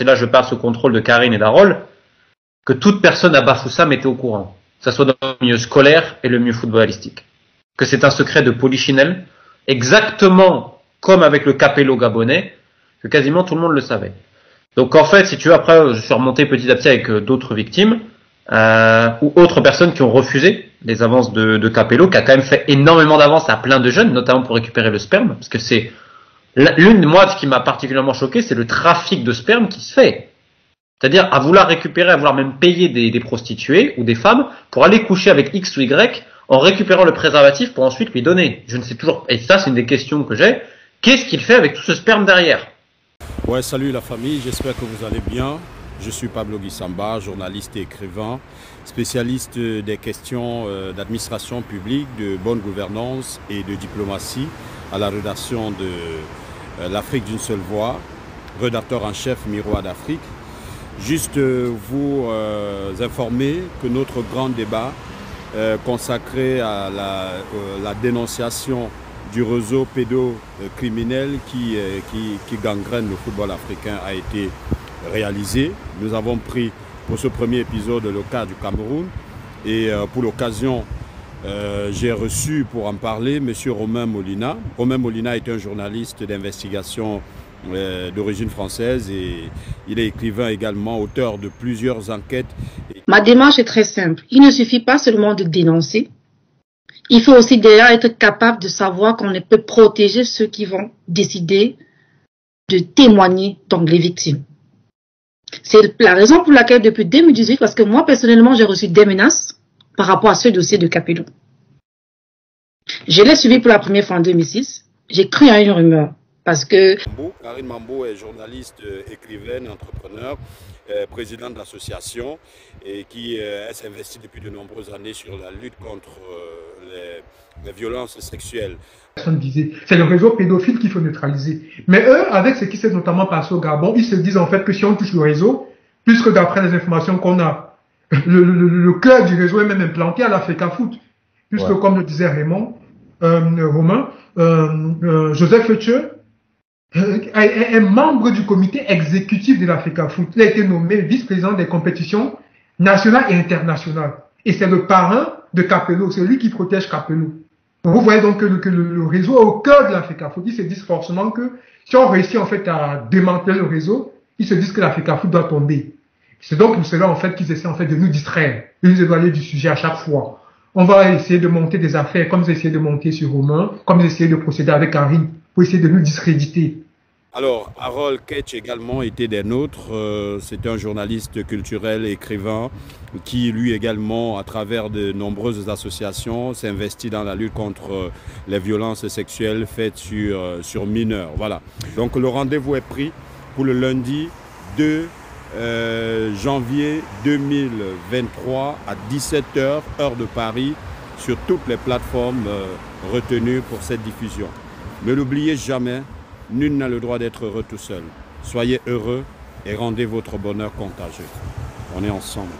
et là je parle sous contrôle de Karine et d'Harold, que toute personne à Bafoussam était au courant, que ce soit dans le milieu scolaire et le milieu footballistique. Que c'est un secret de polichinelle, exactement comme avec le Capello gabonais, que quasiment tout le monde le savait. Donc en fait, si tu veux, après, je suis remonté petit à petit avec d'autres victimes, ou autres personnes qui ont refusé les avances de Capello, qui a quand même fait énormément d'avances à plein de jeunes, notamment pour récupérer le sperme, parce que c'est moi, ce qui m'a particulièrement choqué, c'est le trafic de sperme qui se fait. C'est-à-dire à vouloir récupérer, à vouloir même payer des prostituées ou des femmes pour aller coucher avec X ou Y en récupérant le préservatif pour ensuite lui donner. Je ne sais toujours, et ça c'est une des questions que j'ai, qu'est-ce qu'il fait avec tout ce sperme derrière? Ouais, salut la famille, j'espère que vous allez bien. Je suis Pablo Guissamba, journaliste et écrivain, spécialiste des questions d'administration publique, de bonne gouvernance et de diplomatie à la rédaction de l'Afrique d'une seule voix, rédacteur en chef Miroir d'Afrique. Juste vous informer que notre grand débat consacré à la dénonciation du réseau pédocriminel qui gangrène le football africain a été réalisé. Nous avons pris pour ce premier épisode le cas du Cameroun et pour l'occasion j'ai reçu pour en parler M. Romain Molina. Romain Molina est un journaliste d'investigation d'origine française et il est écrivain également, auteur de plusieurs enquêtes. Ma démarche est très simple. Il ne suffit pas seulement de dénoncer. Il faut aussi déjà être capable de savoir qu'on ne peut protéger ceux qui vont décider de témoigner, donc les victimes. C'est la raison pour laquelle depuis 2018, parce que moi personnellement j'ai reçu des menaces par rapport à ce dossier de Capello. Je l'ai suivi pour la première fois en 2006. J'ai cru à une rumeur. Parce que Karine Mambo est journaliste, écrivaine, entrepreneur, présidente de l'association et qui s'investit depuis de nombreuses années sur la lutte contre les violences sexuelles. C'est le réseau pédophile qu'il faut neutraliser. Mais eux, avec ce qui s'est notamment passé au Gabon, ils se disent en fait que si on touche le réseau, puisque d'après les informations qu'on a, le cœur du réseau est même implanté à l'Africa Foot. Puisque comme le disait Romain, Joseph Fetcheux est membre du comité exécutif de l'Africa Foot. Il a été nommé vice-président des compétitions nationales et internationales. Et c'est le parrain de Capello, c'est lui qui protège Capello. Donc vous voyez donc que le réseau est au cœur de l'Africa Foot. Ils se disent forcément que si on réussit en fait à démanteler le réseau, ils se disent que l'Africa Foot doit tomber. C'est donc pour cela en fait qu'ils essaient en fait de nous distraire, de nous éloigner du sujet à chaque fois. On va essayer de monter des affaires comme ils essayaient de monter sur Romain, comme ils essayaient de procéder avec Karine, pour essayer de nous discréditer. Alors, Harold Ketch également était des nôtres. C'est un journaliste culturel, écrivain, qui lui également, à travers de nombreuses associations, s'investit dans la lutte contre les violences sexuelles faites sur mineurs. Voilà. Donc le rendez-vous est pris pour le lundi 2 janvier 2023 à 17 h, heure de Paris, sur toutes les plateformes retenues pour cette diffusion. Ne l'oubliez jamais, nul n'a le droit d'être heureux tout seul. Soyez heureux et rendez votre bonheur contagieux. On est ensemble.